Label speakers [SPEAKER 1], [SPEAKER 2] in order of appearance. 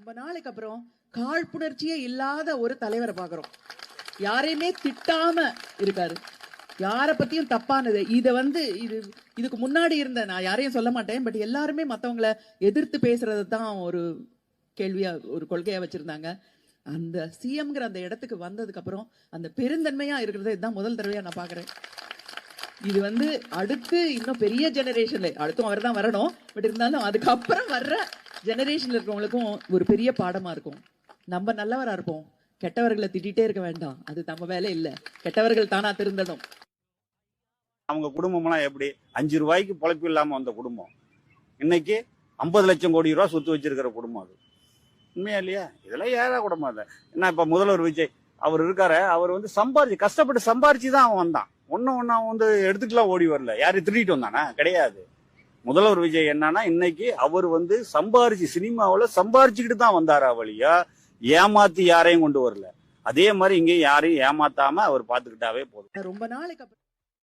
[SPEAKER 1] ரொம்ப நாளைக்கு அப்புறம் காழ்ப்புணர்ச்சியே இல்லாத ஒரு தலைவரை பாக்குறோம். யாரையுமே திட்டாம இருக்காரு, யார பத்தியும் தப்பானது. இதுக்கு முன்னாடி இருந்த, நான் யாரையும் சொல்ல மாட்டேன், பட் எல்லாருமே மத்தவங்களை எதிர்த்து பேசுறது தான் ஒரு கேள்வியா, ஒரு கொள்கையா வச்சிருந்தாங்க. அந்த சிஎம்ங்கிற அந்த இடத்துக்கு வந்ததுக்கு அப்புறம் அந்த பெருந்தன்மையா இருக்கிறது இதுதான் முதல் தடவையா நான் பாக்குறேன். இது அடுத்து இன்னும் பெரிய ஜெனரேஷன்ல, அடுத்தும் அவர் தான் வரணும், பட் இருந்தாலும் அதுக்கப்புறம் வர்ற ஜெனரேஷன்ல இருக்கவங்களுக்கும் ஒரு பெரிய பாடமா இருக்கும். நம்ம நல்லவரா இருப்போம், கெட்டவர்களை திட்டிகிட்டே இருக்க வேண்டாம், அது நம்ம வேலை இல்ல, கெட்டவர்கள் தானா திருந்தணும்.
[SPEAKER 2] அவங்க குடும்பம்லாம் எப்படி 5 ரூபாய்க்கு பொழைப்பு இல்லாம வந்த குடும்பம் இன்னைக்கு 50 லட்சம் கோடி ரூபாய் சொத்து வச்சிருக்கிற குடும்பம். அது உண்மையா இல்லையா? இதெல்லாம் ஏறா குடும்பம். அதை என்ன இப்ப முதல்வர் விஜய் அவர் இருக்காரு, அவர் சம்பாரிச்சு கஷ்டப்பட்டு சம்பாரிச்சு தான் அவன் வந்தான். ஒன்னும் அவன் எடுத்துக்கலாம் ஓடி வரல. யாரையும் திருடிட்டு வந்தானா? கிடையாது. முதல்வர் விஜய் என்னன்னா இன்னைக்கு அவர் சம்பாரிச்சு, சினிமாவில் சம்பாரிச்சுக்கிட்டு தான் வந்தாரா வழியா, ஏமாத்தி யாரையும் கொண்டு வரல. அதே மாதிரி இங்கேயும் யாரையும் ஏமாத்தாம அவர் பாத்துக்கிட்டாவே போதும்.
[SPEAKER 1] ரொம்ப நாளைக்கு